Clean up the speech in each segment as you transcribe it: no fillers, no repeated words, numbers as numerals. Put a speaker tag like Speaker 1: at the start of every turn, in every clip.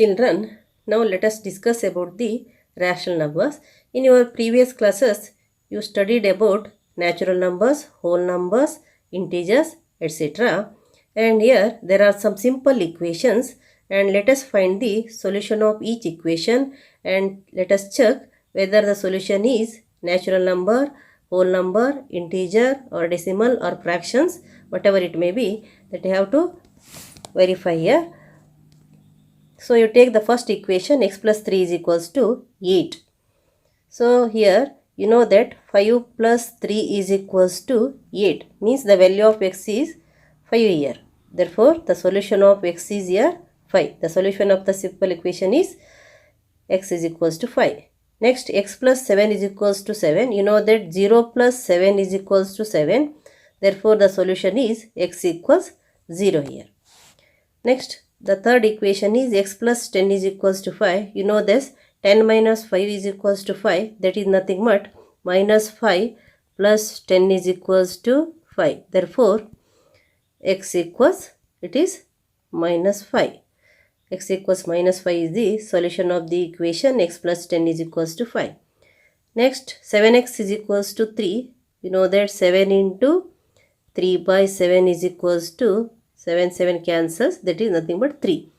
Speaker 1: Children, now let us discuss about the rational numbers. In your previous classes, you studied about natural numbers, whole numbers, integers, etc. And here there are some simple equations, and let us find the solution of each equation and let us check whether the solution is natural number, whole number, integer or decimal or fractions, whatever it may be, that you have to verify here. So you take the first equation, x plus 3 is equals to 8. So here you know that 5 plus 3 is equals to 8, means the value of x is 5 here. Therefore the solution of x is here 5. The solution of the simple equation is x is equals to 5. Next, x plus 7 is equals to 7. You know that 0 plus 7 is equals to 7. Therefore the solution is x equals 0 here. Next, the third equation is x plus 10 is equals to 5. You know this, 10 minus 5 is equals to 5. That is nothing but minus 5 plus 10 is equals to 5. Therefore, x equals, it is minus 5. X equals minus 5 is the solution of the equation x plus 10 is equals to 5. Next, 7x is equals to 3. You know that 7 into 3 by 7 is equals to 7 cancels, that is nothing but 3.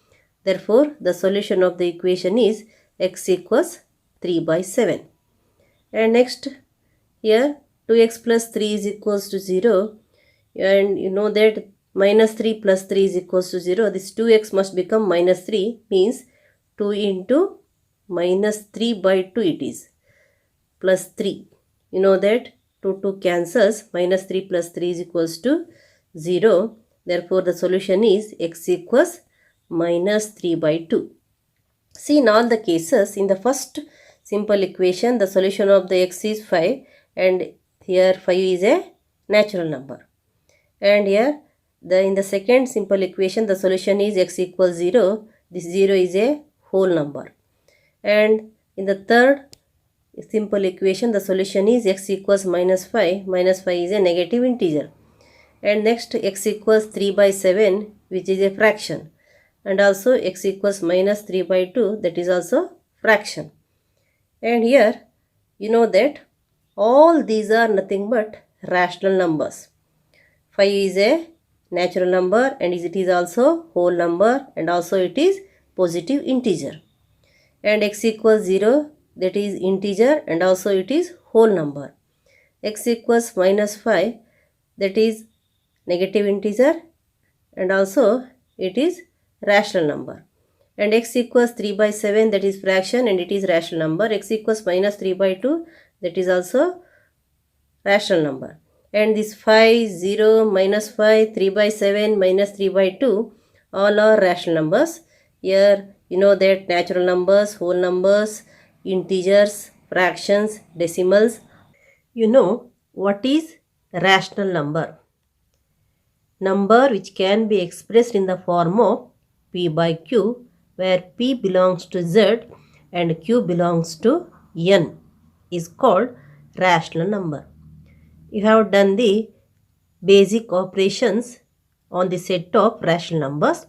Speaker 1: Therefore, the solution of the equation is x equals 3 by 7. And next, here 2x plus 3 is equals to 0. And you know that minus 3 plus 3 is equals to 0. This 2x must become minus 3, means 2 into minus 3 by 2 it is, plus 3. You know that 2 cancels, minus 3 plus 3 is equals to 0. Therefore, the solution is x equals minus 3 by 2. See, in all the cases, in the first simple equation, the solution of the x is 5 and here 5 is a natural number. And here, in the second simple equation, the solution is x equals 0. This 0 is a whole number. And in the third simple equation, the solution is x equals minus 5. Minus 5 is a negative integer. And next, x equals 3 by 7, which is a fraction. And also x equals minus 3 by 2, that is also fraction. And here you know that all these are nothing but rational numbers. 5 is a natural number and it is also whole number and also it is positive integer. And x equals 0, that is integer and also it is whole number. X equals minus 5, that is negative integer and also it is rational number. And x equals 3 by 7, that is fraction and it is rational number. X equals minus 3 by 2, that is also rational number. And this 5, 0, minus 5, 3 by 7, minus 3 by 2, all are rational numbers. Here you know that natural numbers, whole numbers, integers, fractions, decimals. You know what is rational number? Number which can be expressed in the form of p by q, where p belongs to z and q belongs to n, is called rational number. You have done the basic operations on the set of rational numbers.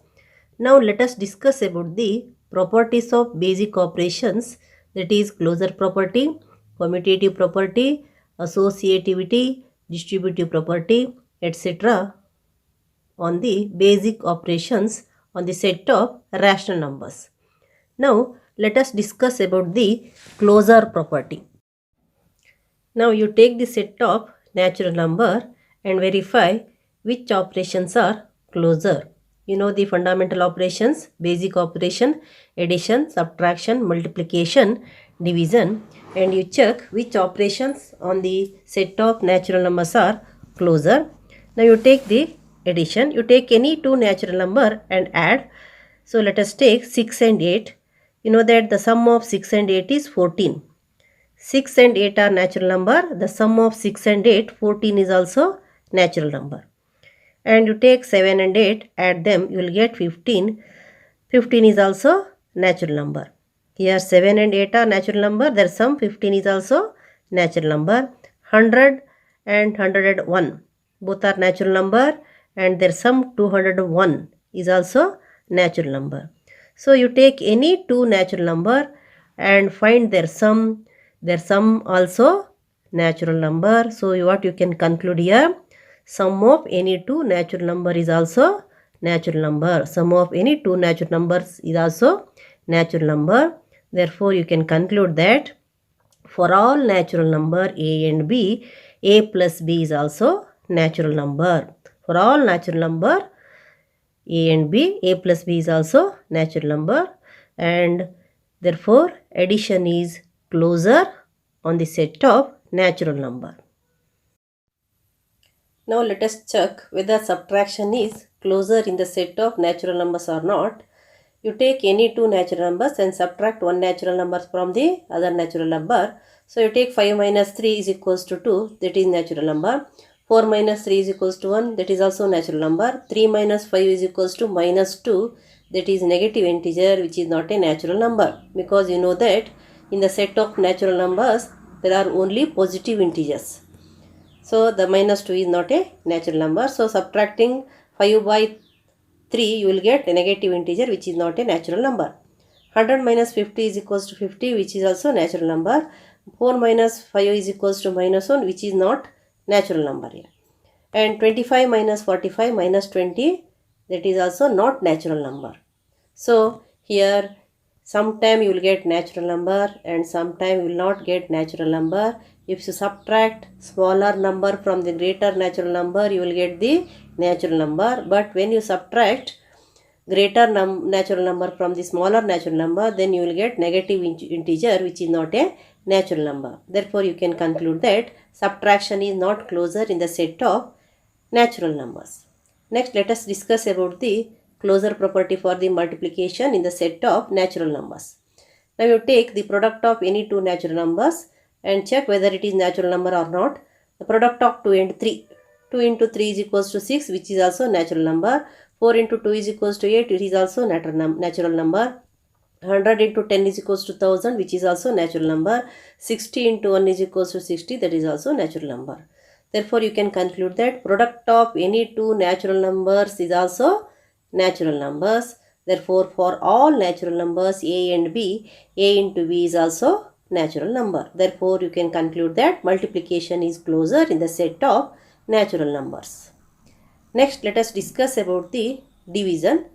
Speaker 1: Now let us discuss about the properties of basic operations, that is closure property, commutative property, associativity, distributive property, etc. on the basic operations on the set of rational numbers. Now let us discuss about the closure property. Now you take the set of natural number and verify which operations are closure. You know the fundamental operations, basic operation, addition, subtraction, multiplication, division, and you check which operations on the set of natural numbers are closure. Now you take the addition. You take any two natural number and add. So let us take 6 and 8. You know that the sum of 6 and 8 is 14. 6 and 8 are natural number. The sum of 6 and 8, 14 is also natural number. And you take 7 and 8, add them, you will get 15. 15 is also natural number. Here 7 and 8 are natural number. Their sum 15 is also natural number. 100 and 101 both are natural number and their sum 201 is also natural number. So you take any two natural number and find their sum. Their sum also natural number. So what you can conclude here, sum of any two natural number is also natural number. Sum of any two natural numbers is also natural number. Therefore you can conclude that for all natural number a and b, a plus b is also natural number. For all natural number a and b, a plus b is also natural number, and therefore addition is closer on the set of natural number. Now let us check whether subtraction is closer in the set of natural numbers or not. You take any two natural numbers and subtract one natural number from the other natural number. So you take 5 minus 3 is equals to 2, that is natural number. 4 minus 3 is equals to 1, that is also natural number. 3 minus 5 is equals to minus 2, that is negative integer, which is not a natural number. Because you know that in the set of natural numbers, there are only positive integers. So the minus 2 is not a natural number. So subtracting 5 by 3, you will get a negative integer, which is not a natural number. 100 minus 50 is equals to 50, which is also natural number. 4 minus 5 is equals to minus 1, which is not natural number here. And 25 minus 45 minus 20, that is also not natural number. So here sometime you will get natural number and sometime you will not get natural number. If you subtract smaller number from the greater natural number, you will get the natural number. But when you subtract greater natural number from the smaller natural number, then you will get negative integer, which is not a natural number. Therefore, you can conclude that subtraction is not closer in the set of natural numbers. Next, let us discuss about the closure property for the multiplication in the set of natural numbers. Now you take the product of any two natural numbers and check whether it is natural number or not. The product of 2 and 3. 2 into 3 is equals to 6, which is also natural number. 4 into 2 is equals to 8, it is also natural number. 100 into 10 is equals to 1000, which is also natural number. 60 into 1 is equals to 60, that is also natural number. Therefore, you can conclude that product of any two natural numbers is also natural numbers. Therefore, for all natural numbers a and b, a into b is also natural number. Therefore, you can conclude that multiplication is closer in the set of natural numbers. Next, let us discuss about the division.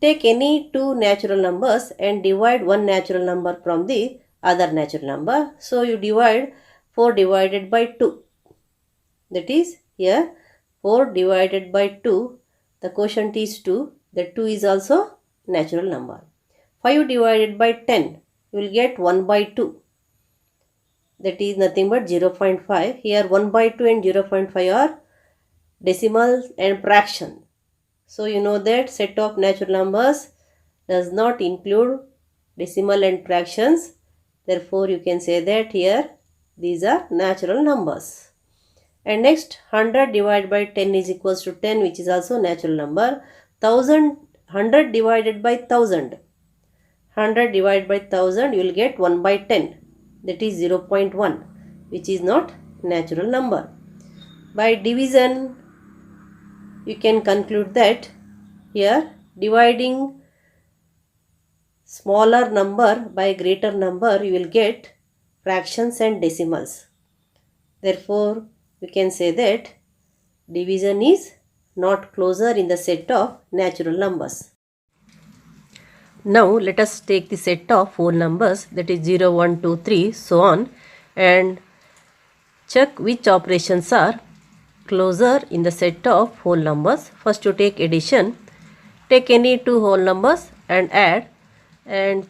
Speaker 1: Take any two natural numbers and divide one natural number from the other natural number. So, you divide 4 divided by 2. That is here 4 divided by 2. The quotient is 2. The 2 is also natural number. 5 divided by 10. You will get 1 by 2. That is nothing but 0.5. Here 1 by 2 and 0.5 are decimals and fraction. So you know that set of natural numbers does not include decimal and fractions. Therefore you can say that here these are natural numbers. And next 100 divided by 10 is equals to 10, which is also natural number. 100 divided by 1000. 100 divided by 1000 you will get 1 by 10. That is 0.1, which is not natural number. By division, you can conclude that here dividing smaller number by greater number, you will get fractions and decimals. Therefore, we can say that division is not closer in the set of natural numbers. Now let us take the set of whole numbers, that is 0, 1, 2, 3, so on, and check which operations are closer in the set of whole numbers. First you take addition. Take any two whole numbers and add, and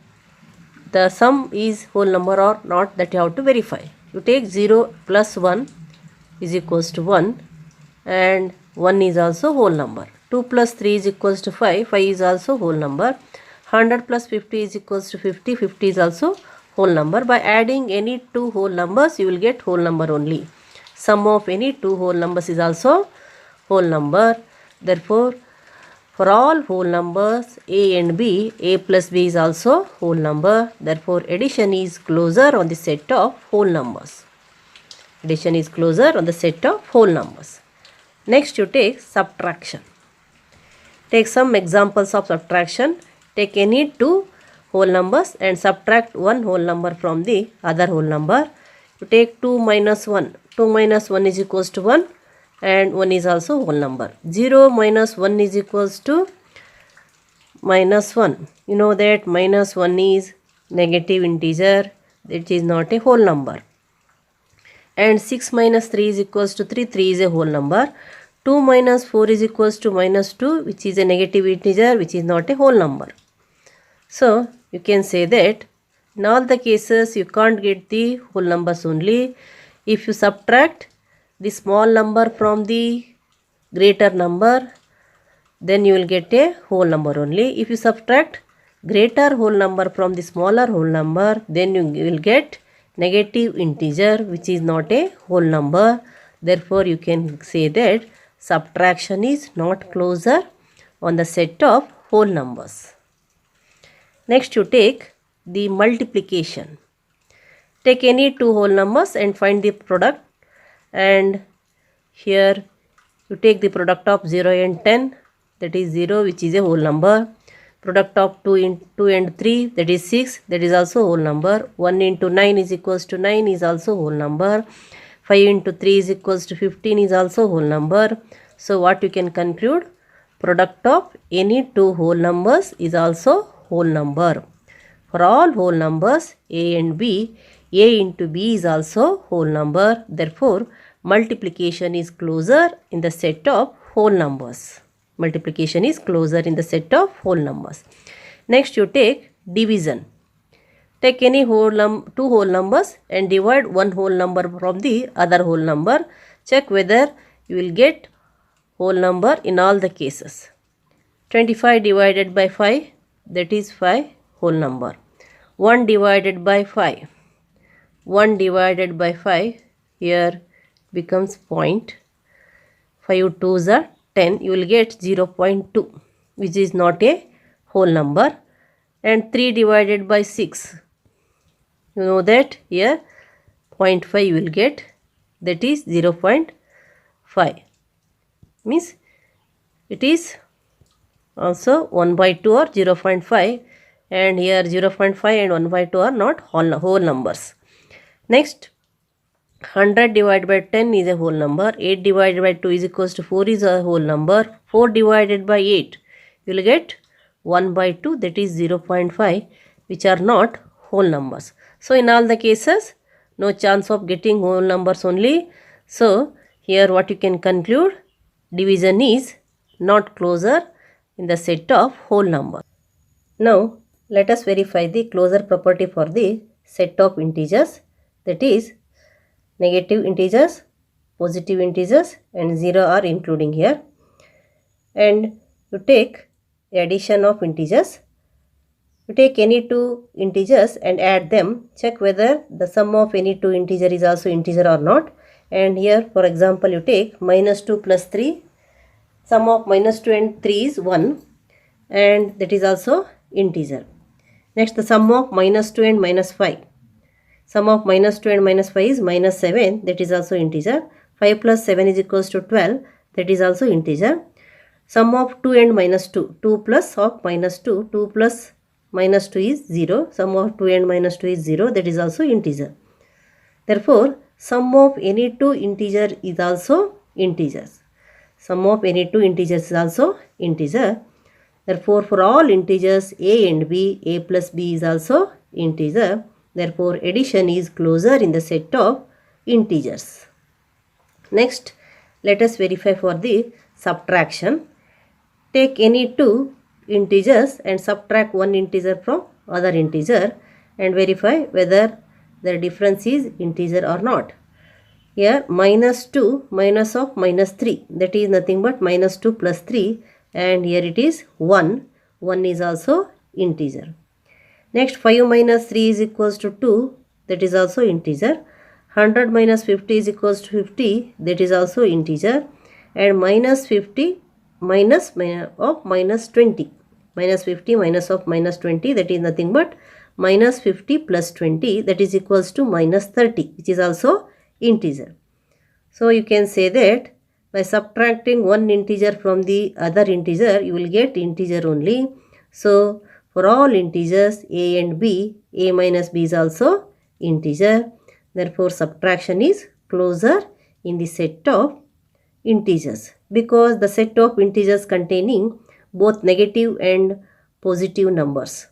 Speaker 1: the sum is whole number or not, that you have to verify. You take 0 plus 1 is equals to 1, and 1 is also whole number. 2 plus 3 is equals to 5, 5 is also whole number. 100 plus 50 is equals to 50, 50 is also whole number. By adding any two whole numbers, you will get whole number only. Sum of any two whole numbers is also whole number. Therefore, for all whole numbers a and b, a plus b is also whole number. Therefore, addition is closer on the set of whole numbers. Addition is closer on the set of whole numbers. Next, you take subtraction. Take some examples of subtraction. Take any two whole numbers and subtract one whole number from the other whole number. You take 2 minus 1. 2 minus 1 is equals to 1 and 1 is also whole number. 0 minus 1 is equals to minus 1. You know that minus 1 is negative integer. It is not a whole number. And 6 minus 3 is equals to 3. 3 is a whole number. 2 minus 4 is equals to minus 2, which is a negative integer, which is not a whole number. So, you can say that in all the cases you can't get the whole numbers only. If you subtract the small number from the greater number, then you will get a whole number only. If you subtract greater whole number from the smaller whole number, then you will get negative integer, which is not a whole number. Therefore, you can say that subtraction is not closure on the set of whole numbers. Next, you take the multiplication. Take any two whole numbers and find the product. And here you take the product of 0 and 10, that is 0, which is a whole number. Product of 2 and 3, that is 6, that is also whole number. 1 into 9 is equals to 9 is also whole number. 5 into 3 is equals to 15 is also whole number. So what you can conclude? Product of any two whole numbers is also whole number. For all whole numbers a and b, a into b is also whole number. Therefore, multiplication is closure in the set of whole numbers. Multiplication is closure in the set of whole numbers. Next, you take division. Take any two whole numbers and divide one whole number from the other whole number. Check whether you will get whole number in all the cases. 25 divided by 5, that is 5 whole number. 1 divided by 5. 1 divided by 5, here becomes 0.5 2s are 10, you will get 0.2, which is not a whole number. And 3 divided by 6, you know that here 0.5 you will get, that is 0.5, means it is also 1 by 2 or 0.5, and here 0.5 and 1 by 2 are not whole numbers. Next, 100 divided by 10 is a whole number. 8 divided by 2 is equals to 4 is a whole number. 4 divided by 8, you will get 1 by 2, that is 0.5, which are not whole numbers. So, in all the cases, no chance of getting whole numbers only. So, here what you can conclude? Division is not closure in the set of whole numbers. Now, let us verify the closure property for the set of integers, that is negative integers, positive integers and 0 are including here. And you take addition of integers. You take any two integers and add them. Check whether the sum of any two integer is also integer or not. And here, for example, you take minus 2 plus 3. Sum of minus 2 and 3 is 1, and that is also integer. Next, the sum of minus 2 and minus 5. Sum of minus 2 and minus 5 is minus 7, that is also integer. 5 plus 7 is equals to 12, that is also integer. Sum of 2 and minus 2. 2 plus of minus 2. 2 plus minus 2 is 0. Sum of 2 and minus 2 is 0, that is also integer. Therefore, sum of any two integer is also integers. Sum of any two integers is also integer. Therefore, for all integers a and b, a plus b is also integer. Therefore, addition is closure in the set of integers. Next, let us verify for the subtraction. Take any two integers and subtract one integer from other integer and verify whether the difference is integer or not. Here minus 2 minus of minus 3, that is nothing but minus 2 plus 3, and here it is 1. 1 is also integer. Next, 5 minus 3 is equals to 2, that is also integer. 100 minus 50 is equals to 50, that is also integer. And minus 50 minus of minus 20. Minus 50 minus of minus 20, that is nothing but minus 50 plus 20, that is equals to minus 30, which is also integer. So, you can say that by subtracting one integer from the other integer, you will get integer only. So, For all integers a and b, a minus b is also integer. Therefore, subtraction is closer in the set of integers because the set of integers containing both negative and positive numbers.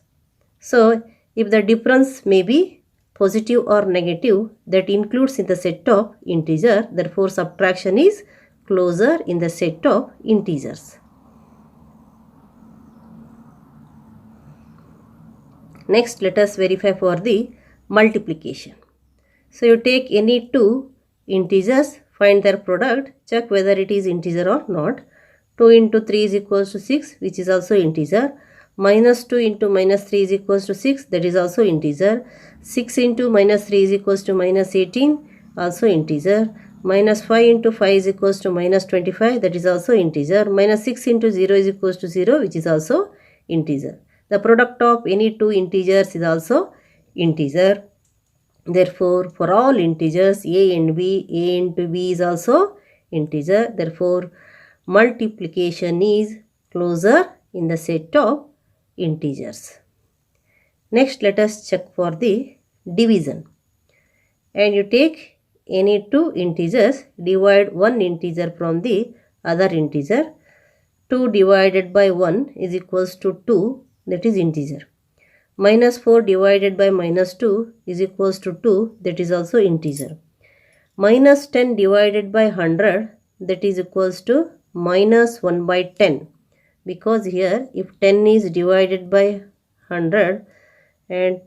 Speaker 1: So, if the difference may be positive or negative, that includes in the set of integer. Therefore, subtraction is closer in the set of integers. Next, let us verify for the multiplication. So, you take any two integers, find their product, check whether it is integer or not. 2 into 3 is equals to 6, which is also integer. Minus 2 into minus 3 is equals to 6, that is also integer. 6 into minus 3 is equals to minus 18, also integer. Minus 5 into 5 is equals to minus 25, that is also integer. Minus 6 into 0 is equals to 0, which is also integer. The product of any two integers is also integer. Therefore, for all integers a and b, a into b is also integer. Therefore, multiplication is closer in the set of integers. Next, let us check for the division. And you take any two integers, divide one integer from the other integer. 2 divided by 1 is equals to 2, that is integer. Minus 4 divided by minus 2 is equals to 2, that is also integer. Minus 10 divided by 100, that is equals to minus 1 by 10. Because here if 10 is divided by 100, and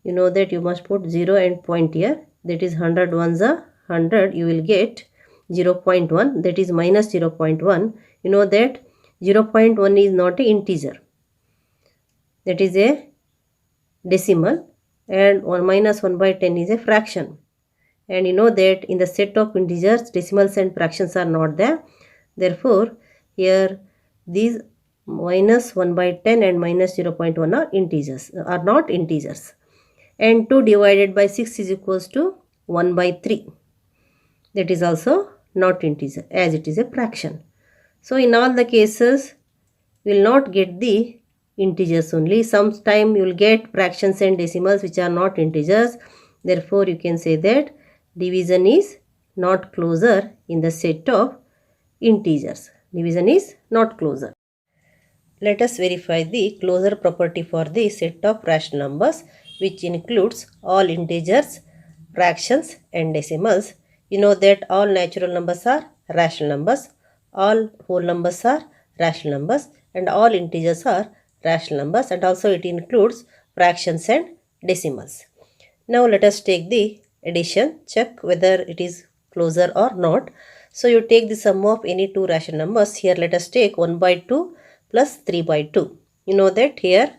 Speaker 1: you know that you must put 0 and point here, that is 100 ones are 100, you will get 0.1, that is minus 0.1. You know that 0.1 is not an integer, that is a decimal, and minus 1 by 10 is a fraction. And you know that in the set of integers, decimals and fractions are not there. Therefore, here these minus 1 by 10 and minus 0.1 are integers, are not integers. And 2 divided by 6 is equals to 1 by 3. That is also not integer as it is a fraction. So, in all the cases, we will not get the integers only. Sometime you will get fractions and decimals which are not integers. Therefore, you can say that division is not closer in the set of integers. Division is not closer. Let us verify the closure property for the set of rational numbers, which includes all integers, fractions and decimals. You know that all natural numbers are rational numbers, all whole numbers are rational numbers, and all integers are rational numbers, and also it includes fractions and decimals. Now let us take the addition, check whether it is closer or not. So you take the sum of any two rational numbers. Here let us take 1 by 2 plus 3 by 2. You know that here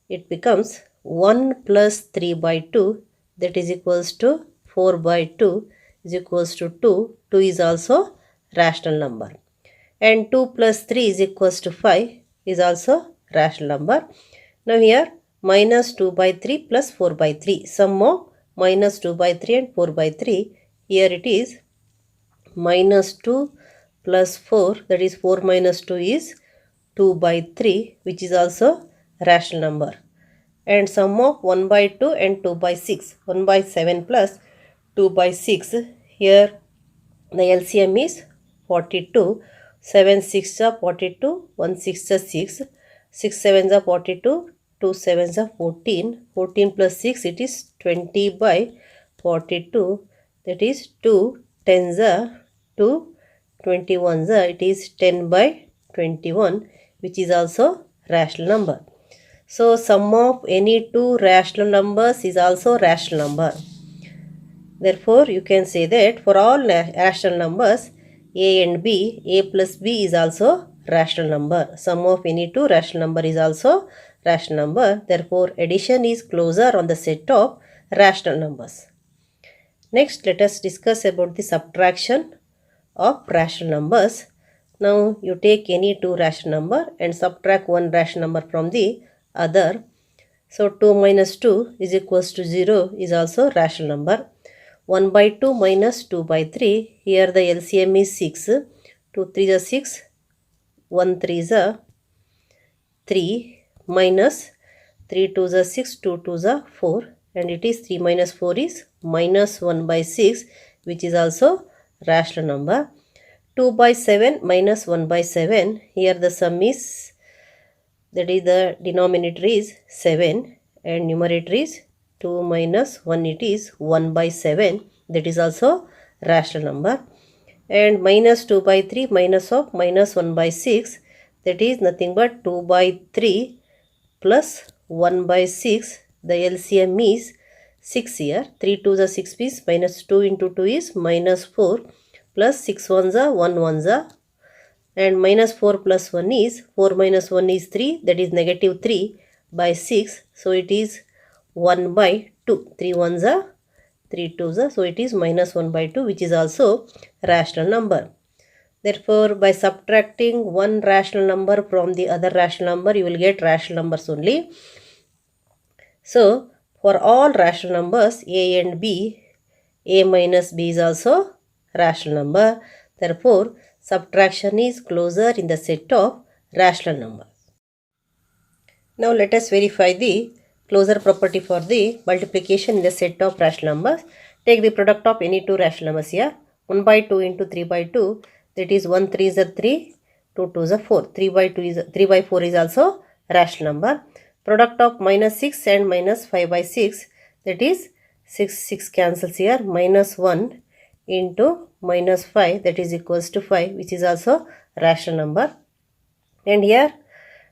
Speaker 1: it becomes 1 plus 3 by 2, that is equals to 4 by 2 is equals to 2. 2 is also rational number. And 2 plus 3 is equals to 5 is also rational number. Now here minus 2 by 3 plus 4 by 3. Sum of minus 2 by 3 and 4 by 3. Here it is minus 2 plus 4, that is 4 minus 2 is 2 by 3, which is also rational number. And sum of 1 by 2 and 2 by 6. 1 by 7 plus 2 by 6. Here the LCM is 42. 7 6 are 42. 1 6 are 6. 6 7 are 42. 2 7s are 14. 14 plus 6, it is 20 by 42. That is 2 10s are 2. 21s are, it is 10 by 21, which is also rational number. So, sum of any two rational numbers is also rational number. Therefore, you can say that for all rational numbers, a and b, a plus b is also rational number. Sum of any two rational number is also rational number. Therefore, addition is closer on the set of rational numbers. Next, let us discuss about the subtraction of rational numbers. Now, you take any two rational number and subtract one rational number from the other. So, 2 minus 2 is equals to 0 is also rational number. 1 by 2 minus 2 by 3. Here the LCM is 6. 2 3 is 6. 1 3 is 3 minus 3 2s are 6, 2 2s are 4, and it is 3 minus 4 is minus 1 by 6, which is also rational number. 2 by 7 minus 1 by 7, here the sum is, that is the denominator is 7 and numerator is 2 minus 1, it is 1 by 7, that is also rational number. And minus 2 by 3 minus of minus 1 by 6, that is nothing but 2 by 3 plus 1 by 6, the LCM is 6 here, 3 2s are 6 piece, minus 2 into 2 is minus 4, plus 6 1s are 1 1s are, and minus 4 plus 1 is, 4 minus 1 is 3, that is negative 3 by 6, so it is 1 by 2, 3 1s are 3 2s are, so it is minus 1 by 2, which is also rational number. Therefore, by subtracting one rational number from the other rational number, you will get rational numbers only. So, for all rational numbers a and b, a minus b is also rational number. Therefore, subtraction is closer in the set of rational numbers. Now, let us verify the closure property for the multiplication in the set of rational numbers. Take the product of any two rational numbers here. 1 by 2 into 3 by 2, that is 1 3 is a 3, 2 2 is a 4. 3 by 2 is 3 by 4 is also rational number. Product of minus 6 and minus 5 by 6, that is 6 cancels here, minus 1 into minus 5, that is equals to 5, which is also rational number. And here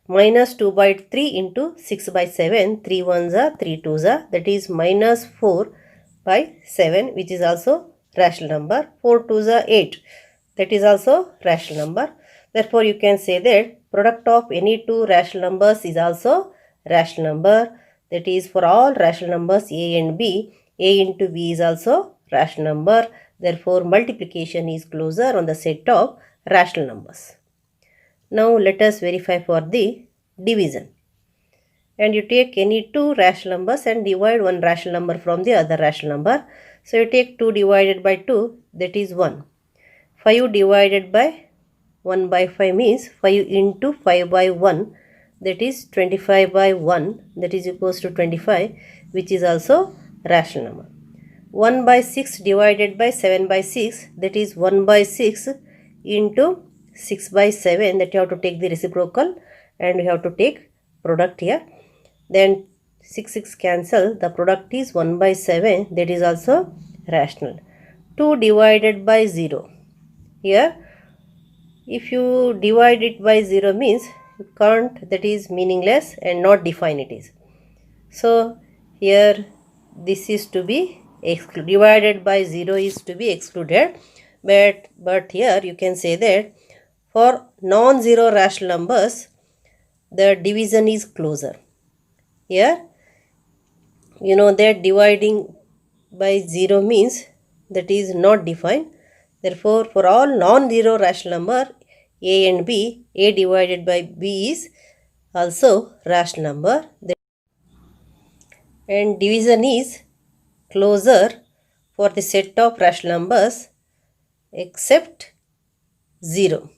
Speaker 1: minus 2 by 3 into 6 by 7, 3 1s are 3 2s are, that is minus 4 by 7, which is also rational number. 4 2s are 8, that is also rational number. Therefore, you can say that product of any two rational numbers is also rational number. That is, for all rational numbers a and b, a into b is also rational number. Therefore, multiplication is closer on the set of rational numbers. Now, let us verify for the division. And you take any two rational numbers and divide one rational number from the other rational number. So, you take 2 divided by 2, that is 1. 5 divided by 1 by 5 means 5 into 5 by 1, that is 25 by 1, that is equals to 25, which is also rational number. 1 by 6 divided by 7 by 6, that is 1 by 6 into 6 by 7, that you have to take the reciprocal and you have to take product here. Then 6 cancel, the product is 1 by 7, that is also rational. 2 divided by 0, here if you divide it by 0 means you can't, that is meaningless and not define it is. So here this is to be excluded, divided by 0 is to be excluded, but here you can say that for non-zero rational numbers the division is closer. Here you know that dividing by 0 means that is not defined. Therefore, for all non-zero rational number a and b, a divided by b is also rational number, and division is closer for the set of rational numbers except 0.